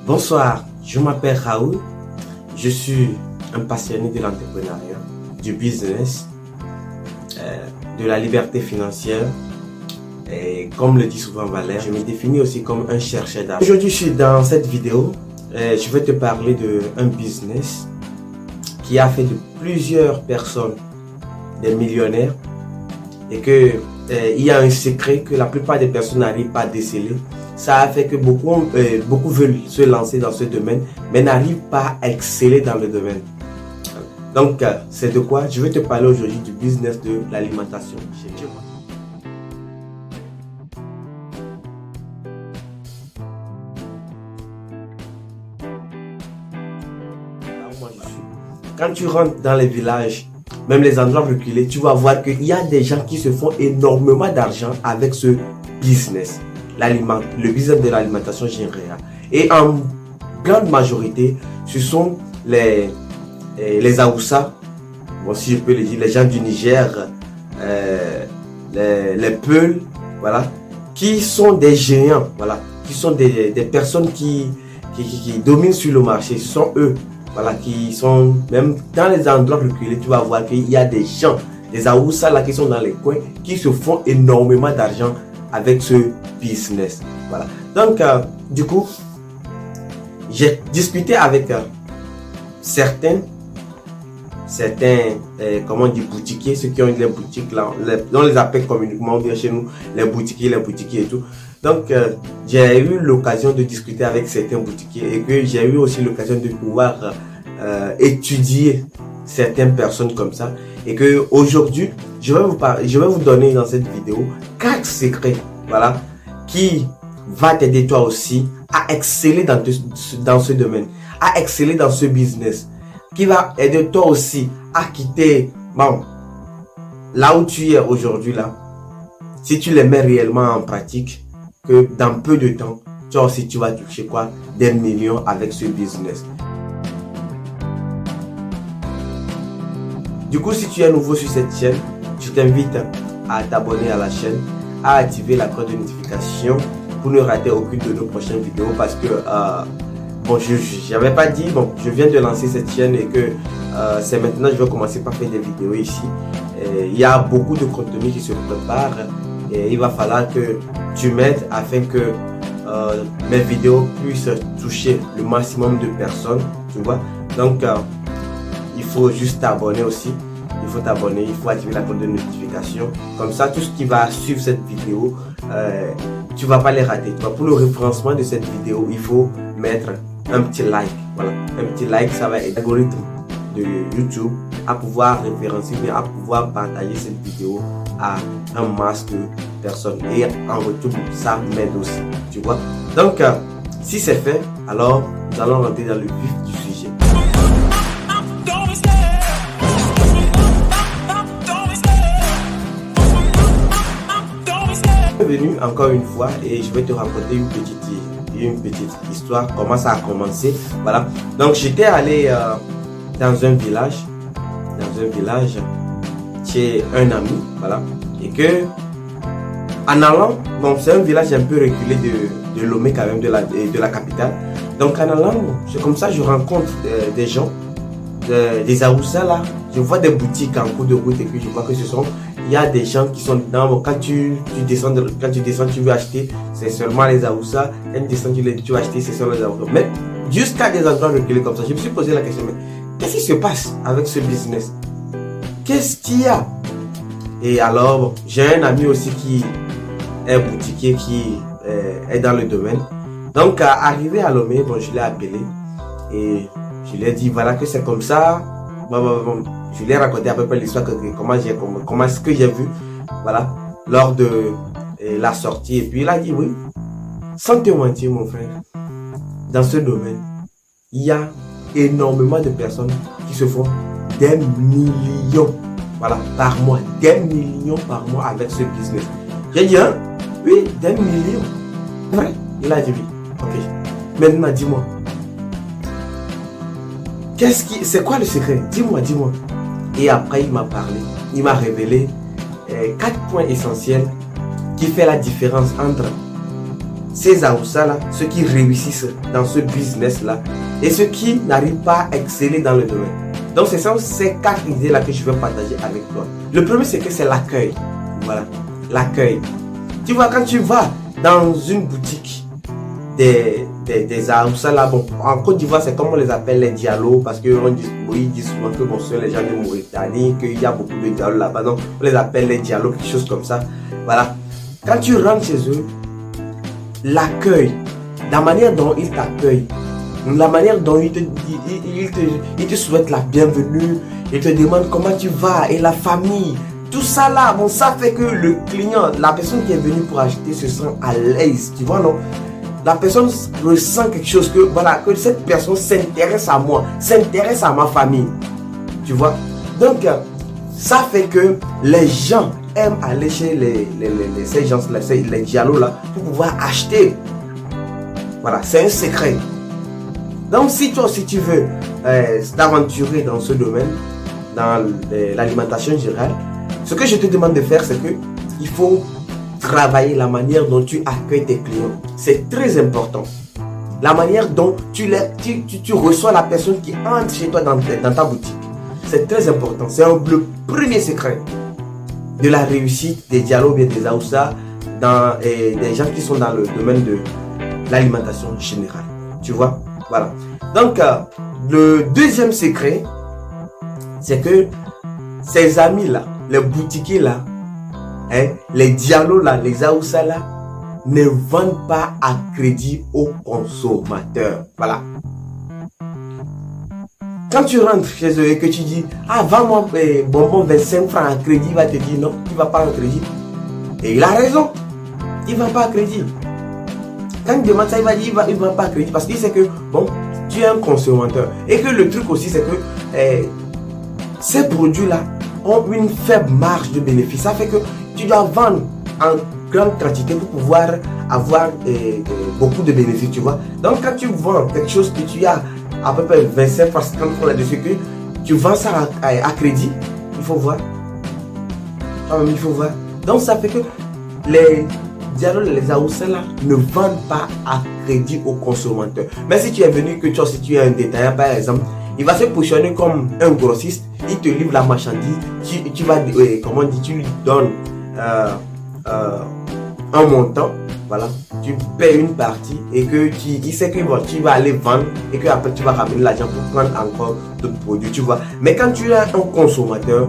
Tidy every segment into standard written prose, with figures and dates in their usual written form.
Bonsoir, je m'appelle Raoul, je suis un passionné de l'entrepreneuriat, du business, de la liberté financière et comme le dit souvent Valère, je me définis aussi comme un chercheur d'argent. Aujourd'hui je suis dans cette vidéo, je vais te parler d'un business qui a fait de plusieurs personnes des millionnaires et que il y a un secret que la plupart des personnes n'arrivent pas à déceler. Ça a fait que beaucoup veulent se lancer dans ce domaine, mais n'arrivent pas à exceller dans le domaine. Donc, c'est de quoi je vais te parler aujourd'hui du business de l'alimentation. Quand tu rentres dans les villages, même les endroits reculés, tu vas voir qu'il y a des gens qui se font énormément d'argent avec ce business. Le business de l'alimentation générale. Et en grande majorité, ce sont les Haoussa, bon, si je peux le dire, les gens du Niger, les Peuls, voilà, qui sont des géants, voilà, qui sont des personnes qui dominent sur le marché. Ce sont eux, voilà, qui sont, même dans les endroits reculés, tu vas voir qu'il y a des gens, des Haoussa là qui sont dans les coins, qui se font énormément d'argent avec ce business. Voilà. Donc, du coup, j'ai discuté avec certains, comment on dit, boutiquiers, ceux qui ont les boutiques là, on les appelle communiquement bien chez nous, les boutiquiers et tout. Donc, j'ai eu l'occasion de discuter avec certains boutiquiers et que j'ai eu aussi l'occasion de pouvoir étudier certaines personnes comme ça. Et que aujourd'hui, je vais vous donner dans cette vidéo 4 secrets, voilà, qui va t'aider toi aussi à exceller dans ce domaine, à exceller dans ce business, qui va aider toi aussi à quitter, bon, là où tu es aujourd'hui là, si tu les mets réellement en pratique, que dans peu de temps, toi aussi tu vas toucher quoi? Des millions avec ce business. Du coup, si tu es nouveau sur cette chaîne, je t'invite à t'abonner à la chaîne, à activer la cloche de notification pour ne rater aucune de nos prochaines vidéos parce que, bon, je n'avais pas dit, bon, je viens de lancer cette chaîne et que c'est maintenant que je vais commencer par faire des vidéos ici. Il y a beaucoup de contenu qui se prépare et il va falloir que tu m'aides afin que mes vidéos puissent toucher le maximum de personnes, tu vois. Donc, il faut juste t'abonner aussi. Il faut t'abonner, il faut activer la cloche de notification. Comme ça, tout ce qui va suivre cette vidéo, tu ne vas pas les rater. Pour le référencement de cette vidéo, il faut mettre un petit like. Voilà, un petit like, ça va aider l'algorithme de YouTube à pouvoir référencer, mais à pouvoir partager cette vidéo à un masse de personnes. Et en retour, ça m'aide aussi. Tu vois? Donc, si c'est fait, alors nous allons rentrer dans le vif du sujet. Bienvenue encore une fois et je vais te raconter une petite histoire, comment ça a commencé. Voilà, donc j'étais allé dans un village chez un ami, voilà, et que en allant, bon, c'est un village un peu reculé de Lomé quand même, de la capitale. Donc en allant, c'est comme ça je rencontre des gens, des Haoussa là, je vois des boutiques en cours de route et puis je vois que il y a des gens qui sont dedans. Quand tu descends, tu veux acheter, c'est seulement les Haoussa. Quand tu descends, tu veux acheter, c'est seulement les Haoussa. Mais jusqu'à des endroits reculés comme ça, je me suis posé la question, mais qu'est-ce qui se passe avec ce business? Qu'est-ce qu'il y a? Et alors, bon, j'ai un ami aussi qui est boutiquier, qui est dans le domaine. Donc, arrivé à Lomé, bon, je l'ai appelé et je lui ai dit, voilà que c'est comme ça. Bon. Je lui ai raconté à peu près l'histoire, comment ce que j'ai vu, voilà, lors de la sortie. Et puis il a dit oui, sans te mentir mon frère, dans ce domaine, il y a énormément de personnes qui se font des millions, voilà, par mois, des millions par mois avec ce business. J'ai dit, hein? Oui, des millions. Ouais. Il a dit oui, ok. Maintenant, dis-moi, c'est quoi le secret? Dis-moi. Et après, il m'a parlé, il m'a révélé 4 points essentiels qui font la différence entre ces Aoussa là, ceux qui réussissent dans ce business là et ceux qui n'arrivent pas à exceller dans le domaine. Donc ce sont ces 4 idées là que je vais partager avec toi. Le premier c'est que c'est l'accueil. Voilà, l'accueil. Tu vois, quand tu vas dans une boutique des Aoussa là, bon, en Côte d'Ivoire c'est comme on les appelle les diallos, parce qu'ils disent souvent que bon, ce sont les gens de Mauritanie, qu'il y a beaucoup de diallos là-bas, donc on les appelle les diallos, quelque chose comme ça. Voilà, quand tu rentres chez eux, l'accueil, la manière dont ils t'accueillent, la manière dont ils te souhaitent la bienvenue, ils te demandent comment tu vas et la famille, tout ça là, bon, ça fait que le client, la personne qui est venue pour acheter se sent à l'aise, tu vois, non? La personne ressent quelque chose, que voilà, que cette personne s'intéresse à moi, s'intéresse à ma famille, tu vois. Donc ça fait que les gens aiment aller chez ces gens là, les diallos là, pour pouvoir acheter. Voilà, c'est un secret. Donc si toi aussi tu veux t'aventurer dans ce domaine, dans l'alimentation générale, ce que je te demande de faire, c'est que il faut travailler la manière dont tu accueilles tes clients. C'est très important. La manière dont tu reçois la personne qui entre chez toi dans ta boutique. C'est très important. C'est le premier secret de la réussite des dialogues et des Aoussa dans des gens qui sont dans le domaine de l'alimentation générale. Tu vois? Voilà. Donc, le deuxième secret, c'est que ces amis-là, les boutiquiers là, les dialogues là, les Aoussa là, ne vendent pas à crédit aux consommateurs. Voilà. Quand tu rentres chez eux et que tu dis, ah, vends-moi bonbon 25 francs à crédit, il va te dire non, tu ne vas pas en crédit. Et il a raison. Il ne va pas à crédit. Quand il demande ça, il va dire, il ne va pas à crédit parce qu'il sait que, bon, tu es un consommateur. Et que le truc aussi, c'est que ces produits-là ont une faible marge de bénéfice. Ça fait que tu dois vendre en grande quantité pour pouvoir avoir beaucoup de bénéfices, tu vois. Donc, quand tu vends quelque chose que tu as à peu près 25 francs, 50 francs là-dessus, que tu vends ça à crédit, il faut voir. Il faut voir. Donc, ça fait que les dialogues, les Aoussa là, ne vendent pas à crédit aux consommateurs. Mais si tu es venu, que toi, si tu es un détaillant, par exemple, il va se positionner comme un grossiste, il te livre la marchandise, tu vas, comment on dit, tu lui donnes un montant, voilà, tu payes une partie et que il sait que tu vas aller vendre et que après tu vas ramener l'argent pour prendre encore d'autres produits, tu vois. Mais quand tu es un consommateur,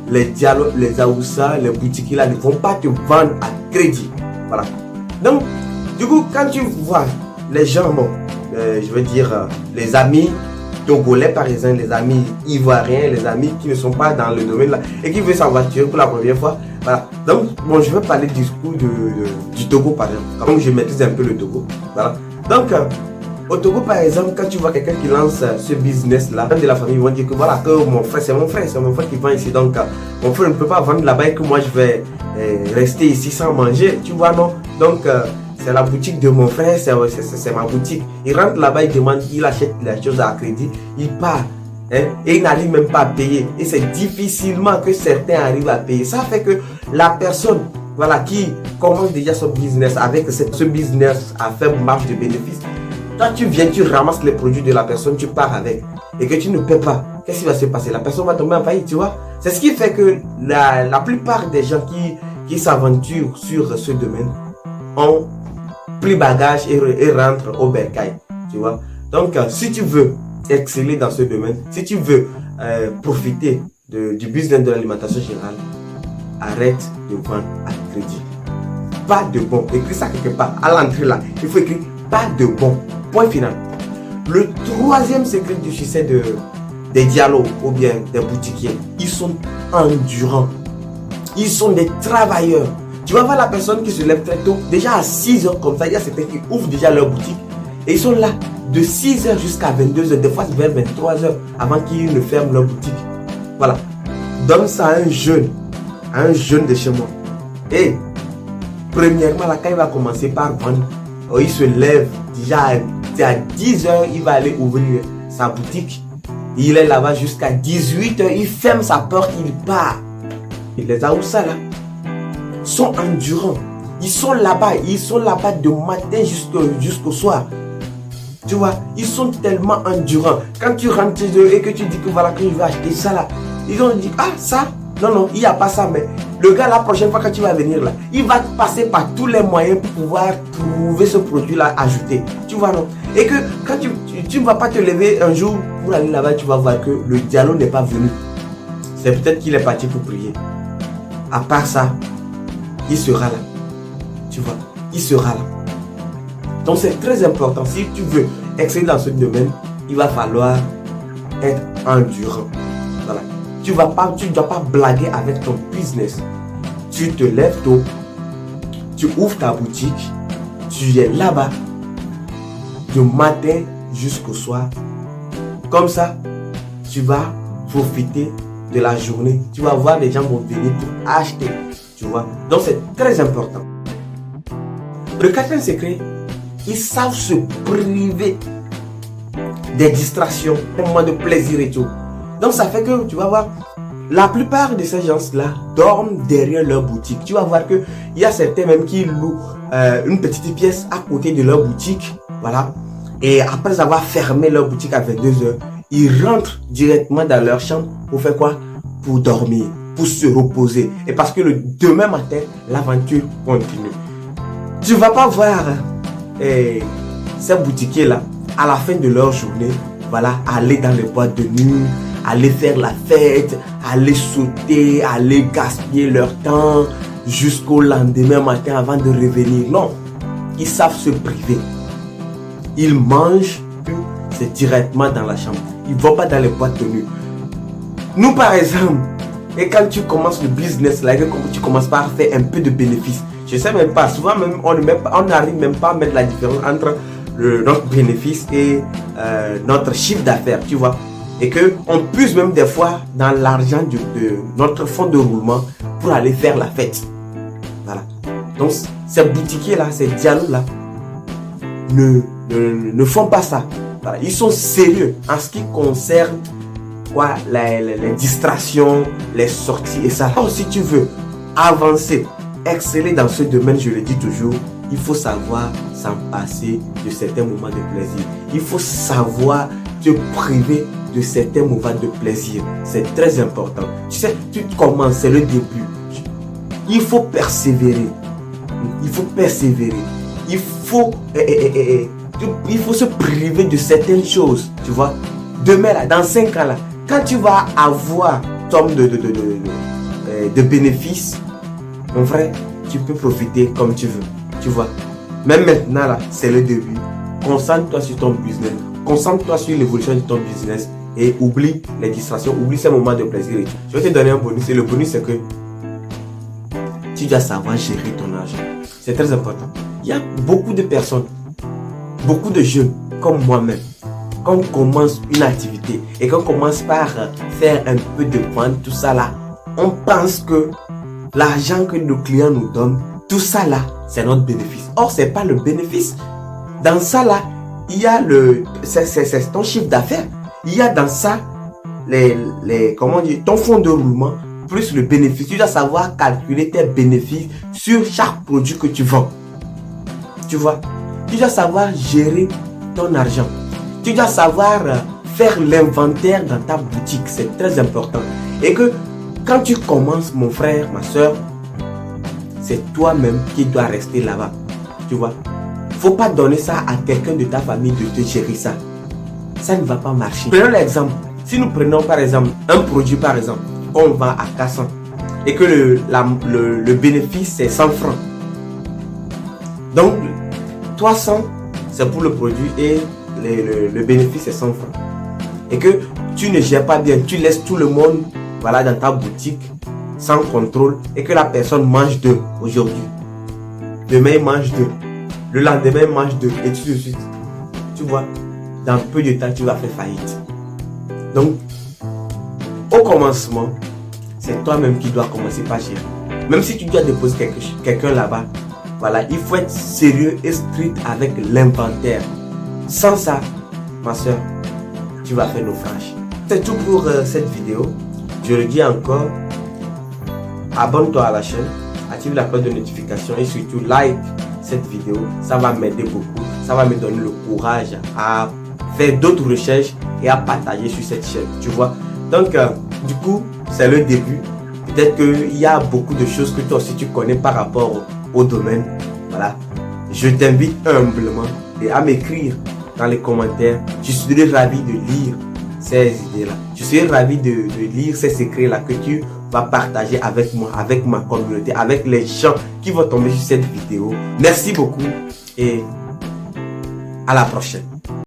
les dialogues, les Aoussa, les boutiques là ne vont pas te vendre à crédit, voilà. Donc, du coup, quand tu vois les gens, bon, je veux dire, les amis togolais par exemple, les amis ivoiriens, les amis qui ne sont pas dans le domaine là et qui veulent s'aventurer pour la première fois. Voilà. Donc, bon, je vais parler du coup du Togo par exemple. Comme je maîtrise un peu le Togo. Voilà. Donc, au Togo par exemple, quand tu vois quelqu'un qui lance ce business là, de la famille, ils vont dire que voilà, que mon frère, c'est mon frère qui vend ici. Donc, mon frère ne peut pas vendre là-bas et que moi je vais rester ici sans manger. Tu vois, non? Donc, c'est la boutique de mon frère, c'est ma boutique. Il rentre là-bas, il demande, il achète les choses à crédit, il part. Et il n'arrive même pas à payer. Et c'est difficilement que certains arrivent à payer. Ça fait que la personne, voilà, qui commence déjà son business avec ce business à faible marge de bénéfice, toi tu viens, tu ramasses les produits de la personne, tu pars avec et que tu ne paies pas. Qu'est-ce qui va se passer? La personne va tomber en faillite, tu vois. C'est ce qui fait que la plupart des gens qui s'aventurent sur ce domaine ont pris bagage et rentrent au bercail, tu vois. Donc, si tu veux exceller dans ce domaine, si tu veux profiter du business de l'alimentation générale, arrête de vendre à crédit. Pas de bon. Écris ça quelque part. À l'entrée là, il faut écrire pas de bon. Point final. Le troisième secret du succès des dialogues ou bien des boutiquiers, ils sont endurants. Ils sont des travailleurs. Tu vas voir la personne qui se lève très tôt, déjà à 6 h comme ça, il y a certains qui ouvrent déjà leur boutique et ils sont là de 6 h jusqu'à 22 h, des fois vers 23 h avant qu'ils ne ferment leur boutique. Voilà. Donne ça à un jeune de chez moi. Et premièrement, là, quand il va commencer par vendre, il se lève déjà à 10 h, il va aller ouvrir sa boutique. Il est là-bas jusqu'à 18 h, il ferme sa porte, il part. Et les Aoussa là sont endurants. Ils sont là-bas de matin jusqu'au soir. Tu vois, ils sont tellement endurants. Quand tu rentres chez eux et que tu dis que voilà, que je vais acheter ça là, ils ont dit, ah ça, non, il n'y a pas ça, mais le gars la prochaine fois quand tu vas venir là, il va passer par tous les moyens pour pouvoir trouver ce produit là ajouté. Tu vois, non? Et que quand tu ne vas pas te lever un jour pour aller là-bas, tu vas voir que le dialogue n'est pas venu. C'est peut-être qu'il est parti pour prier. À part ça, il sera là. Tu vois, il sera là. Donc c'est très important. Si tu veux exceller dans ce domaine, il va falloir être endurant. Voilà. Tu ne dois pas blaguer avec ton business. Tu te lèves tôt, tu ouvres ta boutique, tu es là-bas du matin jusqu'au soir. Comme ça, tu vas profiter de la journée. Tu vas voir les gens vont venir pour acheter. Tu vois. Donc c'est très important. Le quatrième secret, ils savent se priver des distractions, des moments de plaisir et tout. Donc ça fait que tu vas voir, la plupart de ces gens-là dorment derrière leur boutique. Tu vas voir qu'il y a certains même qui louent une petite pièce à côté de leur boutique. Voilà. Et après avoir fermé leur boutique à 22h, ils rentrent directement dans leur chambre pour faire quoi? Pour dormir, pour se reposer. Et parce que le demain matin, l'aventure continue. Tu ne vas pas voir ces boutiquiers-là, à la fin de leur journée, voilà, aller dans les boîtes de nuit, aller faire la fête, aller sauter, aller gaspiller leur temps jusqu'au lendemain matin avant de revenir. Non, ils savent se priver. Ils mangent, c'est directement dans la chambre. Ils ne vont pas dans les boîtes de nuit. Nous, par exemple, et quand tu commences le business, là, tu commences par faire un peu de bénéfices. Je sais même pas, souvent même, on n'arrive même pas à mettre la différence entre notre bénéfice et notre chiffre d'affaires, tu vois. Et qu'on puise même des fois dans l'argent de notre fonds de roulement pour aller faire la fête. Voilà. Donc, ces boutiquiers-là, ces dialogues-là, ne font pas ça. Voilà. Ils sont sérieux en ce qui concerne quoi, les distractions, les sorties et ça. Alors, si tu veux avancer, exceller dans ce domaine, je le dis toujours, il faut savoir s'en passer de certains moments de plaisir. Il faut savoir te priver de certains moments de plaisir. C'est très important. Tu sais, tu commences, c'est le début. Il faut persévérer. Il faut persévérer. Il faut se priver de certaines choses. Tu vois, demain, là, dans 5 ans, là, quand tu vas avoir ton de bénéfices, mon frère, tu peux profiter comme tu veux. Tu vois. Même maintenant, là, c'est le début. Concentre-toi sur ton business. Concentre-toi sur l'évolution de ton business. Et oublie les distractions. Oublie ces moments de plaisir. Je vais te donner un bonus. Et le bonus, c'est que tu dois savoir gérer ton argent. C'est très important. Il y a beaucoup de personnes, beaucoup de jeunes, comme moi-même, quand on commence une activité et qu'on commence par faire un peu de vente, tout ça là, on pense que l'argent que nos clients nous donnent, tout ça là, c'est notre bénéfice. Or, c'est pas le bénéfice. Dans ça là, il y a c'est ton chiffre d'affaires. Il y a dans ça comment dire, ton fonds de roulement plus le bénéfice. Tu dois savoir calculer tes bénéfices sur chaque produit que tu vends. Tu vois, tu dois savoir gérer ton argent. Tu dois savoir faire l'inventaire dans ta boutique. C'est très important. Et que quand tu commences, mon frère, ma soeur, c'est toi-même qui dois rester là-bas. Tu vois, faut pas donner ça à quelqu'un de ta famille de te gérer ça. Ça ne va pas marcher. Prenons l'exemple. Si nous prenons par exemple un produit par exemple qu'on vend à 400 et que le bénéfice c'est 100 francs. Donc 300 c'est pour le produit et le bénéfice c'est 100 francs. Et que tu ne gères pas bien, tu laisses tout le monde voilà, dans ta boutique sans contrôle et que la personne mange 2 aujourd'hui. Demain il mange 2. Le lendemain il mange 2 et tout de suite. Tu vois, dans peu de temps tu vas faire faillite. Donc, au commencement, c'est toi-même qui dois commencer par gérer. Même si tu dois déposer quelqu'un là-bas, voilà, il faut être sérieux et strict avec l'inventaire. Sans ça, ma soeur, tu vas faire naufrage. C'est tout pour cette vidéo. Je le dis encore, abonne-toi à la chaîne, active la cloche de notification et surtout like cette vidéo. Ça va m'aider beaucoup. Ça va me donner le courage à faire d'autres recherches et à partager sur cette chaîne. Tu vois. Donc, du coup, c'est le début. Peut-être qu'il y a beaucoup de choses que toi aussi tu connais par rapport au domaine. Voilà. Je t'invite humblement à m'écrire dans les commentaires. Je serai ravi de lire ces idées-là. Je serai ravi de lire ces secrets-là que tu vas partager avec moi, avec ma communauté, avec les gens qui vont tomber sur cette vidéo. Merci beaucoup et à la prochaine.